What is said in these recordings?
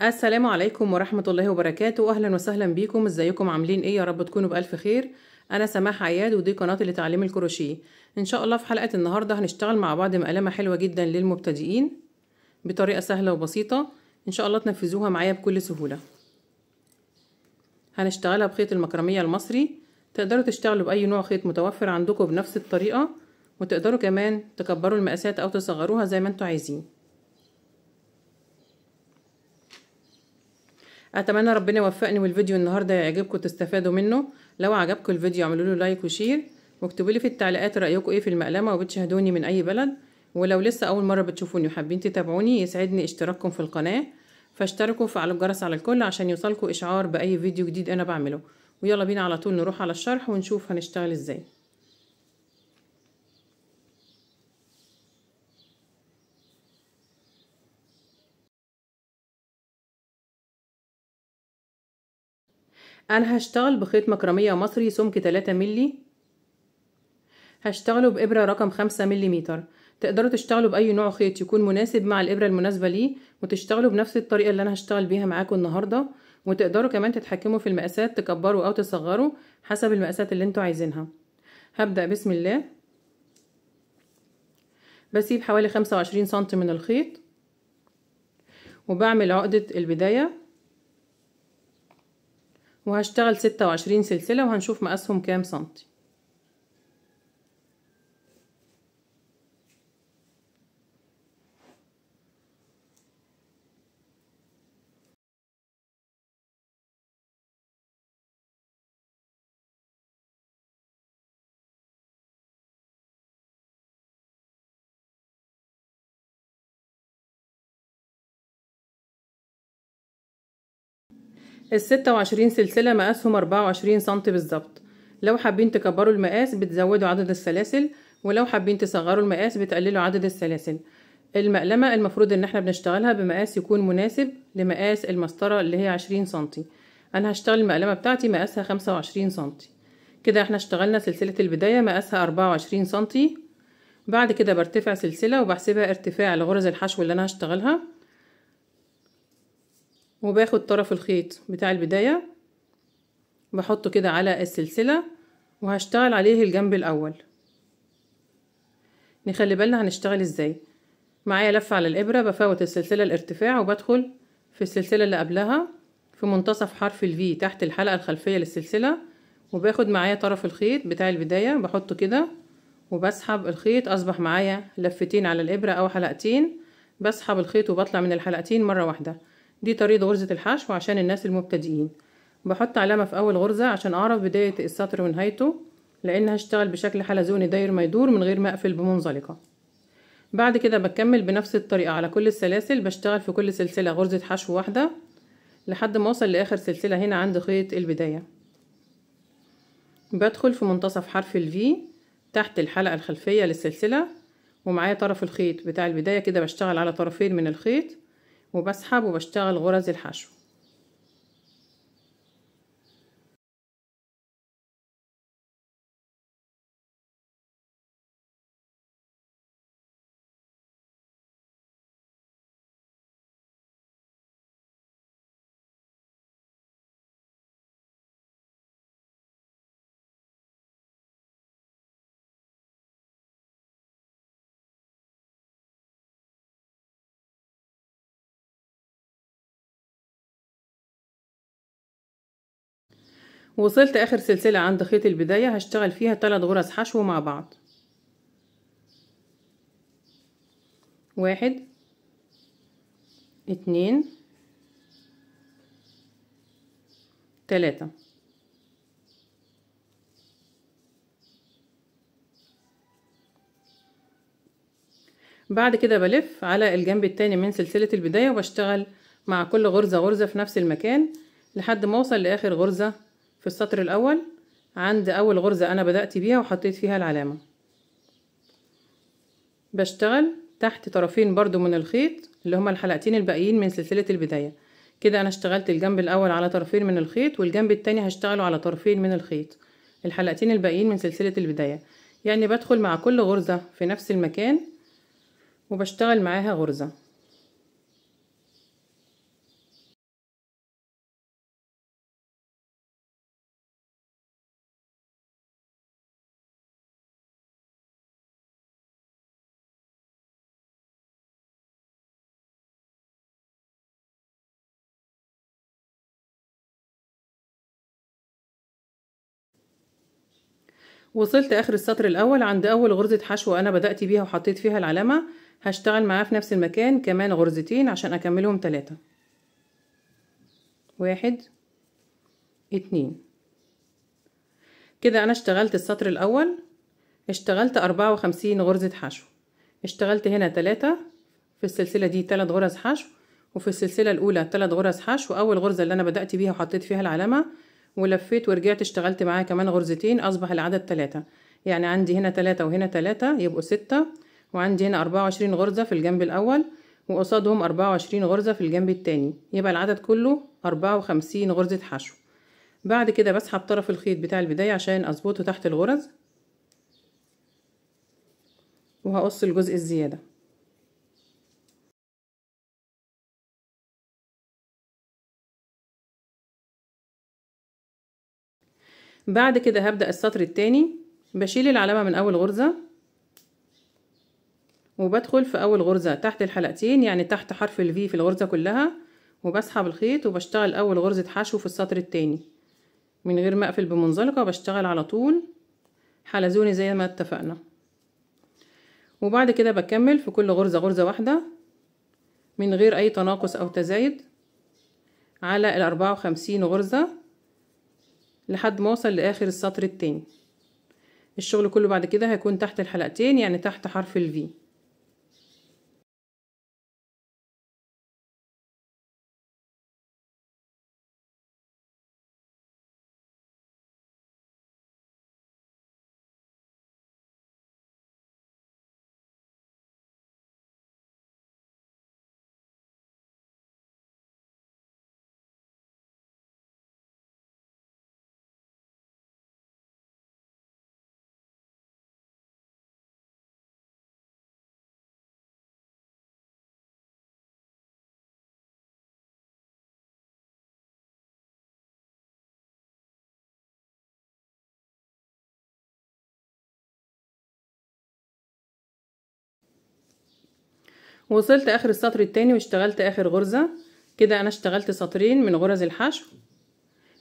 السلام عليكم ورحمة الله وبركاته. أهلا وسهلا بيكم. ازيكم عاملين ايه؟ يا رب تكونوا بألف خير. أنا سماح عياد ودي قناتي لتعليم الكروشيه. إن شاء الله في حلقة النهاردة هنشتغل مع بعض مقلمة حلوة جدا للمبتدئين بطريقة سهلة وبسيطة. إن شاء الله تنفذوها معايا بكل سهولة. هنشتغلها بخيط المكرمية المصري. تقدروا تشتغلوا بأي نوع خيط متوفر عندكم بنفس الطريقة، وتقدروا كمان تكبروا المقاسات أو تصغروها زي ما انتوا عايزين. اتمنى ربنا يوفقني والفيديو النهارده يعجبكم تستفادوا منه. لو عجبكم الفيديو اعملوا له لايك وشير، واكتبوا لي في التعليقات رايكم ايه في المقلمه، وبتشاهدوني من اي بلد. ولو لسه اول مره بتشوفوني وحابين تتابعوني يسعدني اشتراككم في القناه، فاشتركوا وفعلوا الجرس على الكل عشان يوصلكم اشعار باي فيديو جديد انا بعمله. ويلا بينا على طول نروح على الشرح ونشوف هنشتغل ازاي. انا هشتغل بخيط مكرميه مصري سمك 3 مللي. هشتغلوا بإبرة رقم 5 ملم. تقدروا تشتغلوا بأي نوع خيط يكون مناسب مع الإبرة المناسبة ليه، وتشتغلوا بنفس الطريقة اللي أنا هشتغل بيها معاكم النهاردة. وتقدروا كمان تتحكموا في المقاسات، تكبروا أو تصغروا حسب المقاسات اللي انتوا عايزينها. هبدأ بسم الله. بسيب حوالي 25 سنتي من الخيط، وبعمل عقدة البداية، وهشتغل 26 سلسلة وهنشوف مقاسهم كام سنتي. ال26 سلسلة مقاسهم 24 سنتي بالظبط. لو حابين تكبروا المقاس بتزودوا عدد السلاسل، ولو حابين تصغروا المقاس بتقللوا عدد السلاسل. المقلمة المفروض ان احنا بنشتغلها بمقاس يكون مناسب لمقاس المسطرة اللي هي 20 سنتي. انا هشتغل المقلمة بتاعتي مقاسها 25 سنتي. كده احنا اشتغلنا سلسلة البداية مقاسها 24 سنتي. بعد كده برتفع سلسلة وبحسبها ارتفاع لغرز الحشو اللي انا هشتغلها، وباخد طرف الخيط بتاع البداية بحطه كده على السلسلة، وهشتغل عليه الجنب الاول. نخلي بالنا هنشتغل ازاي. معايا لفة على الابرة، بفوت السلسلة الارتفاع وبدخل في السلسلة اللي قبلها في منتصف حرف الفي تحت الحلقة الخلفية للسلسلة، وباخد معايا طرف الخيط بتاع البداية بحطه كده وبسحب الخيط. اصبح معايا لفتين على الابرة او حلقتين. بسحب الخيط وبطلع من الحلقتين مرة واحدة. دي طريقة غرزة الحشو عشان الناس المبتدئين. بحط علامة في اول غرزة عشان اعرف بداية السطر ونهايته، لان هشتغل بشكل حلزوني داير ما يدور من غير ما اقفل بمنزلقة. بعد كده بكمل بنفس الطريقة على كل السلاسل. بشتغل في كل سلسلة غرزة حشو واحدة لحد ما اوصل لاخر سلسلة هنا عند خيط البداية. بدخل في منتصف حرف الفي تحت الحلقة الخلفية للسلسلة، ومعايا طرف الخيط بتاع البداية كده بشتغل على طرفين من الخيط وبسحب وبشتغل غرز الحشو. وصلت اخر سلسلة عند خيط البداية هشتغل فيها 3 غرز حشو مع بعض. 1 2 3. بعد كده بلف على الجنب التاني من سلسلة البداية وبشتغل مع كل غرزة غرزة في نفس المكان لحد ما اوصل لاخر غرزة في السطر الاول عند اول غرزة انا بدأت بيها وحطيت فيها العلامة. بشتغل تحت طرفين برضو من الخيط اللي هما الحلقتين الباقيين من سلسلة البداية. كده انا اشتغلت الجنب الاول على طرفين من الخيط، والجنب التاني هشتغله على طرفين من الخيط الحلقتين الباقيين من سلسلة البداية. يعني بدخل مع كل غرزة في نفس المكان وبشتغل معاها غرزة. وصلت اخر السطر الاول عند اول غرزة حشو انا بدأت بيها وحطيت فيها العلامة. هشتغل معاه في نفس المكان كمان غرزتين عشان اكملهم 3. 1 2. كده انا اشتغلت السطر الاول، اشتغلت 54 غرزة حشو. اشتغلت هنا 3 في السلسلة دي 3 غرز حشو، وفي السلسلة الاولى 3 غرز حشو. اول غرزة اللي انا بدأت بيها وحطيت فيها العلامة ولفيت ورجعت اشتغلت معاها كمان غرزتين، اصبح العدد 3. يعني عندي هنا 3 وهنا 3 يبقوا 6، وعندي هنا 24 غرزة في الجنب الاول وقصادهم 24 غرزة في الجنب التاني، يبقى العدد كله 54 غرزة حشو. بعد كده بسحب طرف الخيط بتاع البداية عشان اظبطه تحت الغرز، وهقص الجزء الزيادة. بعد كده هبدأ السطر التاني، بشيل العلامة من اول غرزة وبدخل في اول غرزة تحت الحلقتين، يعني تحت حرف الفي في الغرزة كلها، وبسحب الخيط وبشتغل اول غرزة حشو في السطر التاني من غير ما اقفل بمنزلقة، بشتغل على طول حلزوني زي ما اتفقنا. وبعد كده بكمل في كل غرزة غرزة واحدة من غير اي تناقص او تزايد على 54 غرزة لحد ما اوصل لاخر السطر التاني. الشغل كله بعد كده هيكون تحت الحلقتين، يعني تحت حرف الفي. وصلت اخر السطر التاني واشتغلت اخر غرزة. كده انا اشتغلت سطرين من غرز الحشو.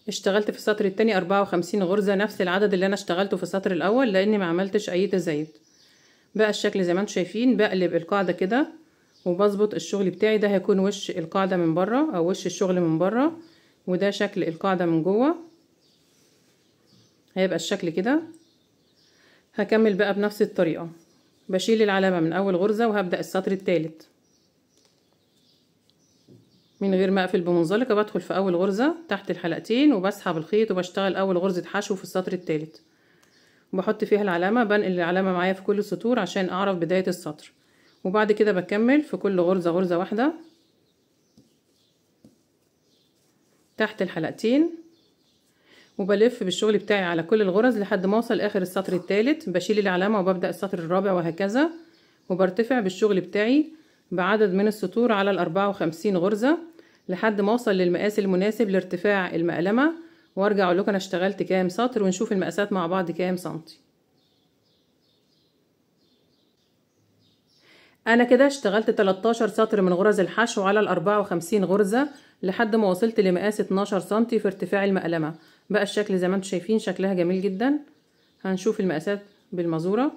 اشتغلت في السطر التاني 54 غرزة، نفس العدد اللي انا اشتغلته في السطر الاول لاني ما عملتش اي تزايد. بقى الشكل زي ما انتم شايفين، بقلب القاعدة كده وبظبط الشغل بتاعي. ده هيكون وش القاعدة من بره او وش الشغل من بره، وده شكل القاعدة من جوه. هيبقى الشكل كده. هكمل بقى بنفس الطريقة، بشيل العلامة من اول غرزة وهبدأ السطر الثالث من غير ما اقفل بمنزلقة. بدخل في اول غرزة تحت الحلقتين وبسحب الخيط وبشتغل اول غرزة حشو في السطر الثالث، وبحط فيها العلامة. بنقل العلامة معايا في كل السطور عشان اعرف بداية السطر. وبعد كده بكمل في كل غرزة غرزة واحدة تحت الحلقتين، وبلف بالشغل بتاعي على كل الغرز لحد ما اوصل اخر السطر الثالث. بشيل العلامة وببدأ السطر الرابع وهكذا، وبرتفع بالشغل بتاعي بعدد من السطور على 54 غرزة لحد ما اوصل للمقاس المناسب لارتفاع المقلمة، وارجع اقول لكم انا اشتغلت كام سطر ونشوف المقاسات مع بعض كام سنتي. انا كده اشتغلت 13 سطر من غرز الحشو على 54 غرزة لحد ما وصلت لمقاس 12 سنتي في ارتفاع المقلمة. بقى الشكل زي ما انتم شايفين شكلها جميل جدا. هنشوف المقاسات بالمزورة.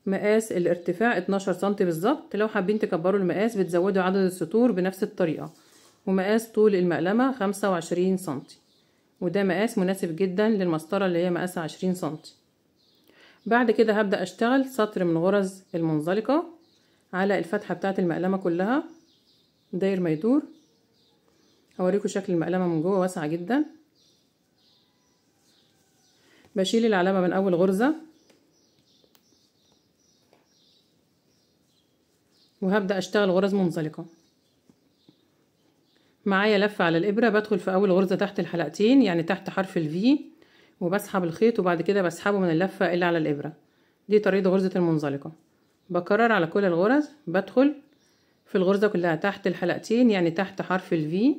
مقاس الارتفاع 12 سنتي بالظبط. لو حابين تكبروا المقاس بتزودوا عدد السطور بنفس الطريقة. ومقاس طول المقلمة 25 سنتي، وده مقاس مناسب جدا للمسطرة اللي هي مقاسها 20 سنتي. بعد كده هبدأ اشتغل سطر من غرز المنزلقة على الفتحة بتاعة المقلمة كلها داير ما يدور. هوريكم شكل المقلمة من جوه واسعة جدا. بشيل العلامة من اول غرزة وهبدأ اشتغل غرز منزلقة. معايا لفة على الإبرة، بدخل في أول غرزة تحت الحلقتين يعني تحت حرف الفي، وبسحب الخيط وبعد كده بسحبه من اللفة اللي على الإبرة. دي طريقة غرزة المنزلقة. بكرر على كل الغرز. بدخل في الغرزة كلها تحت الحلقتين يعني تحت حرف الفي،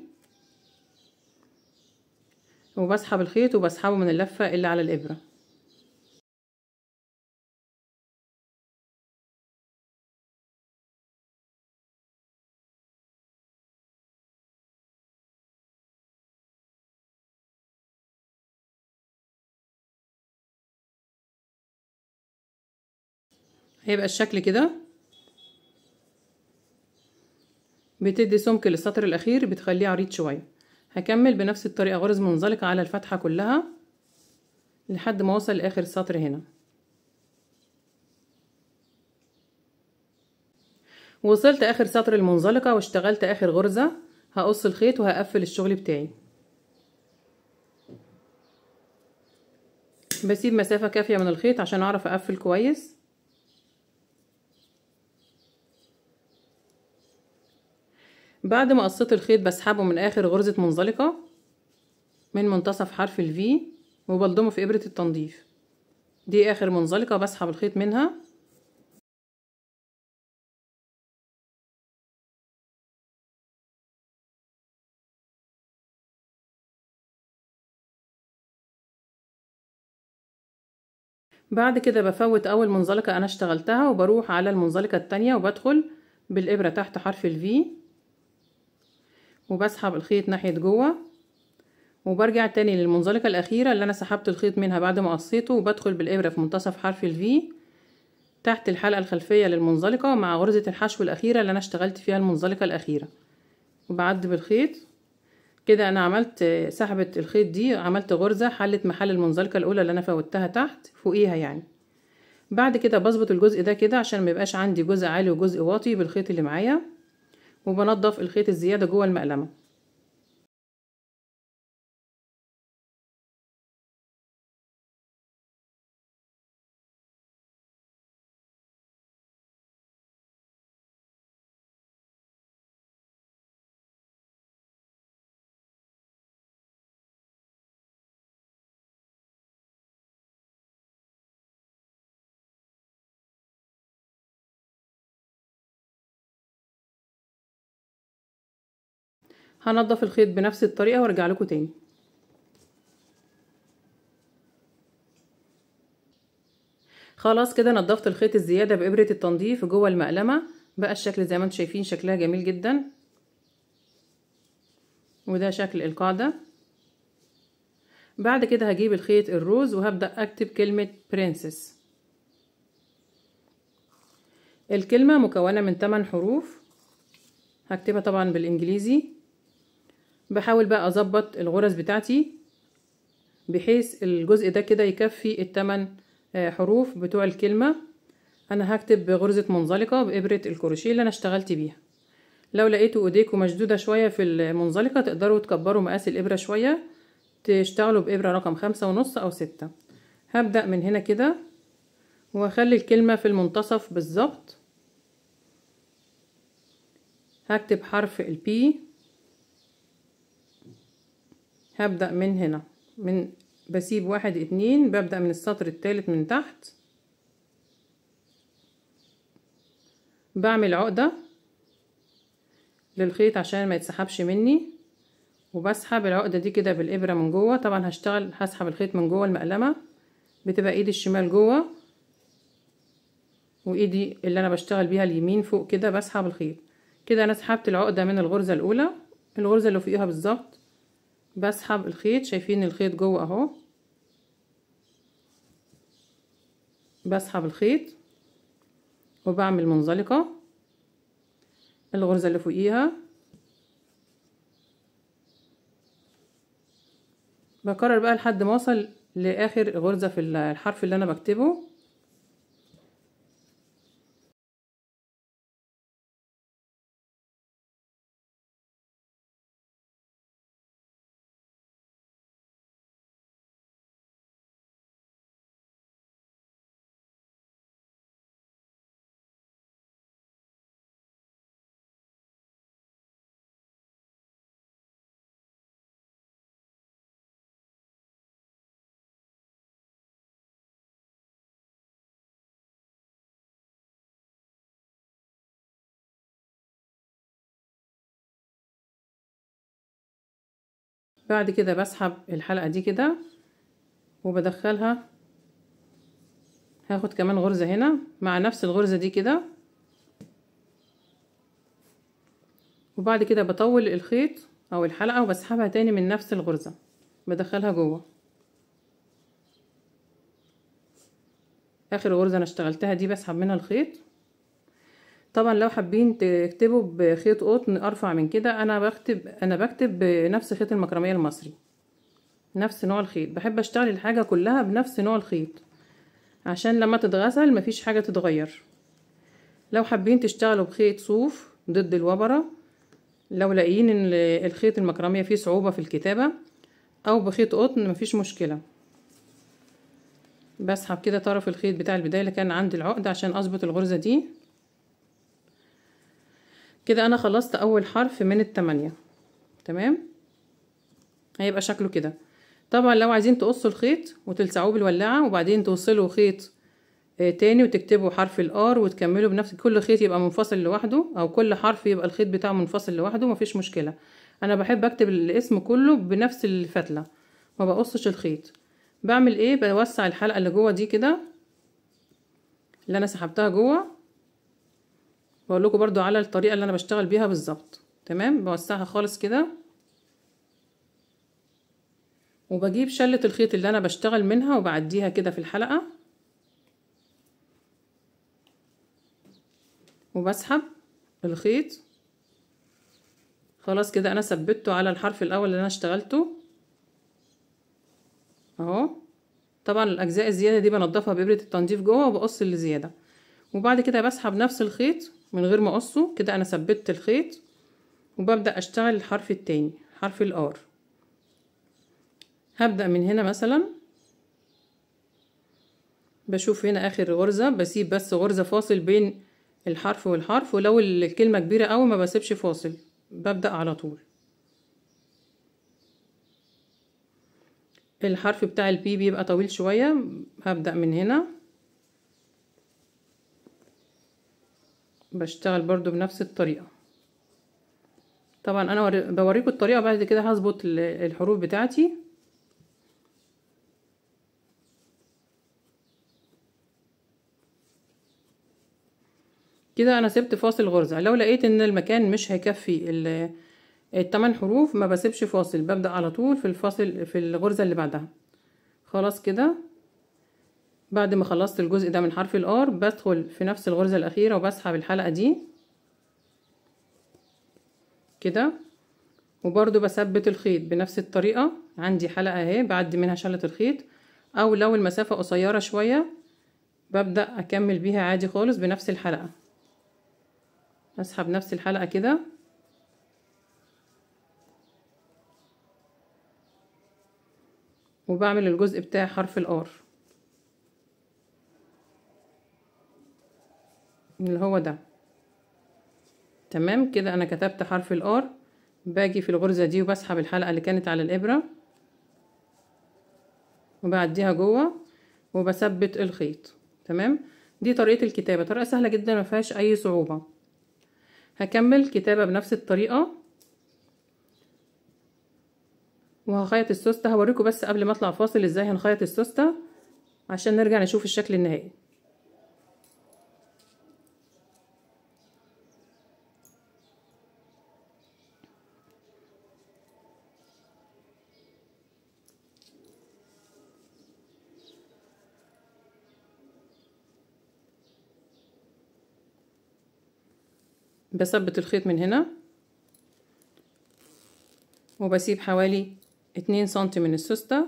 وبسحب الخيط وبسحبه من اللفة اللي على الإبرة. هيبقى الشكل كده. بتدي سمك للسطر الاخير، بتخليه عريض شويه. هكمل بنفس الطريقه غرز منزلقه على الفتحه كلها لحد ما اوصل لاخر السطر هنا. وصلت اخر سطر المنزلقه واشتغلت اخر غرزه. هقص الخيط وهقفل الشغل بتاعي. بسيب مسافه كافيه من الخيط عشان اعرف اقفل كويس. بعد ما قصيت الخيط بسحبه من اخر غرزه منزلقه من منتصف حرف الفي وبلضمه في ابره التنظيف. دي اخر منزلقه بسحب الخيط منها. بعد كده بفوت اول منزلقه انا اشتغلتها وبروح على المنزلقه التانية وبدخل بالابره تحت حرف الفي وبسحب الخيط ناحيه جوه وبرجع تاني للمنزلقه الاخيره اللي انا سحبت الخيط منها بعد ما قصيته وبدخل بالابره في منتصف حرف الفي تحت الحلقه الخلفيه للمنزلقه مع غرزه الحشو الاخيره اللي انا اشتغلت فيها المنزلقه الاخيره وبعد بالخيط كده. انا عملت سحبة الخيط دي، عملت غرزة حلت محل المنزلقة الاولى اللي انا فوتها تحت فوقيها يعني. بعد كده بظبط الجزء ده كده عشان ما يبقاش عندي جزء عالي وجزء واطي بالخيط اللي معايا، وبنضف الخيط الزيادة جوه المقلمة. هنضف الخيط بنفس الطريقة وارجع لكم تاني. خلاص كده نضفت الخيط الزيادة بإبرة التنظيف جوه المقلمة. بقى الشكل زي ما انتم شايفين، شكلها جميل جدا. وده شكل القاعدة. بعد كده هجيب الخيط الروز وهبدأ اكتب كلمة برنسس. الكلمة مكونة من 8 حروف، هكتبها طبعا بالانجليزي. بحاول بقى اظبط الغرز بتاعتي بحيث الجزء ده كده يكفي ال8 حروف بتوع الكلمة. انا هكتب بغرزة منزلقة بإبرة الكروشيه اللي انا اشتغلت بيها. لو لقيتوا ايديكم مشدودة شوية في المنزلقة تقدروا تكبروا مقاس الإبرة شوية، تشتغلوا بإبرة رقم 5.5 أو 6. هبدأ من هنا كده وهخلي الكلمة في المنتصف بالظبط. هكتب حرف البي. هبدأ من هنا، بسيب 1 2، ببدأ من السطر الثالث من تحت، بعمل عقدة للخيط عشان ما يتسحبش مني، وبسحب العقدة دي كده بالإبرة من جوه. طبعا هسحب الخيط من جوه المقلمة، بتبقى ايدي الشمال جوه وايدي اللي انا بشتغل بيها اليمين فوق كده. بسحب الخيط كده. انا سحبت العقدة من الغرزة الاولى، الغرزة اللي فوقيها بالظبط بسحب الخيط. شايفين الخيط جوه اهو، بسحب الخيط وبعمل منزلقة الغرزة اللي فوقيها. بكرر بقى لحد ما اوصل لاخر غرزة في الحرف اللي انا بكتبه. بعد كده بسحب الحلقة دي كده وبدخلها. هاخد كمان غرزة هنا مع نفس الغرزة دي كده، وبعد كده بطول الخيط او الحلقة وبسحبها تاني من نفس الغرزة، بدخلها جوه. اخر غرزة انا اشتغلتها دي بسحب منها الخيط. طبعا لو حابين تكتبوا بخيط قطن ارفع من كده، انا بكتب بنفس خيط المكرمية المصري، نفس نوع الخيط. بحب اشتغل الحاجة كلها بنفس نوع الخيط عشان لما تتغسل مفيش حاجة تتغير. لو حابين تشتغلوا بخيط صوف ضد الوبرة، لو لاقيين ان الخيط المكرمية فيه صعوبة في الكتابة، او بخيط قطن مفيش مشكلة. بسحب كده طرف الخيط بتاع البداية اللي كان عند العقد عشان اظبط الغرزة دي. كده انا خلصت اول حرف من ال8. تمام، هيبقى شكله كده. طبعا لو عايزين تقصوا الخيط وتلسعوه بالولاعة وبعدين توصلوا خيط تاني وتكتبوا حرف الار وتكملوا بنفس، كل خيط يبقى منفصل لوحده او كل حرف يبقى الخيط بتاعه منفصل لوحده، مفيش مشكلة. انا بحب اكتب الاسم كله بنفس الفتلة، ما بقصش الخيط. بعمل ايه؟ بوسع الحلقة اللي جوه دي كده، اللي انا سحبتها جوه. بقول لكم برضو على الطريقة اللي انا بشتغل بيها بالظبط. تمام، بوسعها خالص كده، وبجيب شلة الخيط اللي انا بشتغل منها وبعديها كده في الحلقة، وبسحب الخيط. خلاص كده انا ثبته على الحرف الاول اللي انا اشتغلته اهو. طبعا الاجزاء الزياده دي بنضفها بابره التنظيف جوه وبقص اللي زياده، وبعد كده بسحب نفس الخيط من غير ما اقصه. كده انا ثبت الخيط وببدا اشتغل الحرف التاني، حرف الار. هبدا من هنا مثلا، بشوف هنا اخر غرزه، بسيب بس غرزه فاصل بين الحرف والحرف، ولو الكلمه كبيره قوي ما بسيبش فاصل، ببدا على طول. الحرف بتاع البي بيبقى طويل شويه، هبدا من هنا بشتغل برضو بنفس الطريقه. طبعا انا بوريكم الطريقه، بعد كده هظبط الحروف بتاعتي. كده انا سبت فاصل غرزه. لو لقيت ان المكان مش هيكفي ال8 حروف ما بسيبش فاصل، ببدا على طول في الفاصل في الغرزه اللي بعدها. خلاص كده بعد ما خلصت الجزء ده من حرف الار، بدخل في نفس الغرزه الاخيره وبسحب الحلقه دي كده، وبرضو بثبت الخيط بنفس الطريقه. عندي حلقه اهي بعدي منها شلة الخيط، او لو المسافه قصيره شويه ببدا اكمل بيها عادي خالص بنفس الحلقه. اسحب نفس الحلقه كده، وبعمل الجزء بتاع حرف الار اللي هو ده. تمام كده انا كتبت حرف الار. باجي في الغرزة دي وبسحب الحلقة اللي كانت على الابرة وبعديها جوه وبثبت الخيط. تمام، دي طريقة الكتابة، طريقة سهلة جدا ما فيهاش اي صعوبة. هكمل كتابة بنفس الطريقة وهخيط السوستة. هوريكم بس قبل ما اطلع فاصل ازاي هنخيط السوستة عشان نرجع نشوف الشكل النهائي. بثبت الخيط من هنا وبسيب حوالي 2 سنتي من السوستة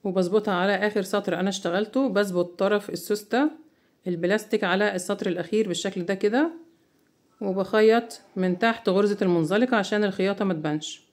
وبظبطها على اخر سطر انا اشتغلته. بظبط طرف السوستة البلاستيك على السطر الاخير بالشكل ده كده، وبخيط من تحت غرزة المنزلقة عشان الخياطة ما تبانش.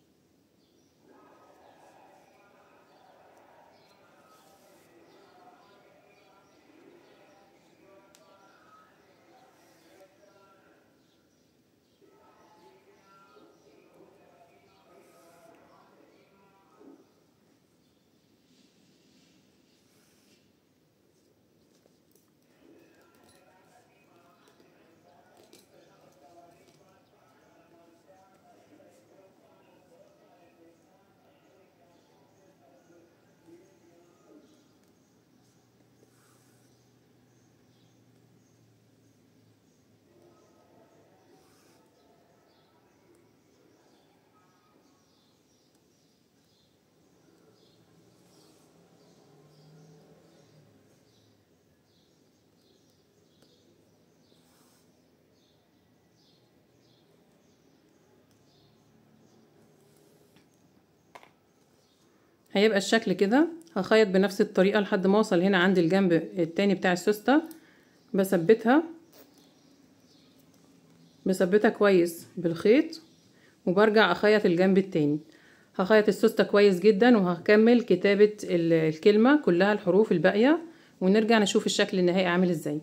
هيبقى الشكل كده. هخيط بنفس الطريقة لحد ما اوصل هنا عند الجنب التاني بتاع السوستة، بثبتها كويس بالخيط، وبرجع اخيط الجنب التاني. هخيط السوستة كويس جدا، وهكمل كتابة الكلمة كلها الحروف الباقية، ونرجع نشوف الشكل النهائي عامل ازاي.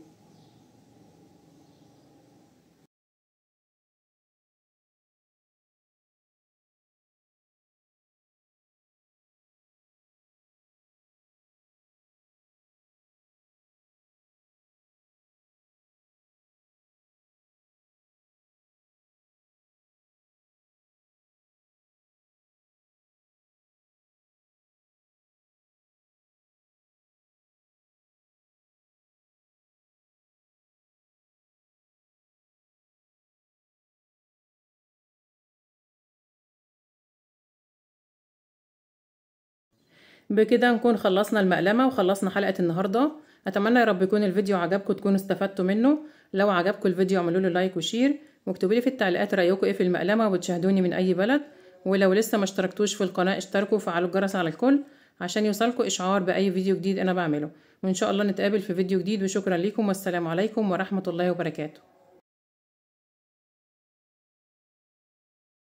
بكده نكون خلصنا المقلمة وخلصنا حلقة النهاردة. اتمنى يا رب يكون الفيديو عجبكم، تكونوا استفدتوا منه. لو عجبكم الفيديو اعملوا له لايك وشير، واكتبوا لي في التعليقات رايكم ايه في المقلمة، وبتشاهدوني من اي بلد. ولو لسه ما اشتركتوش في القناة اشتركوا وفعلوا الجرس على الكل عشان يوصلكوا اشعار باي فيديو جديد انا بعمله. وان شاء الله نتقابل في فيديو جديد، وشكرا لكم والسلام عليكم ورحمة الله وبركاته.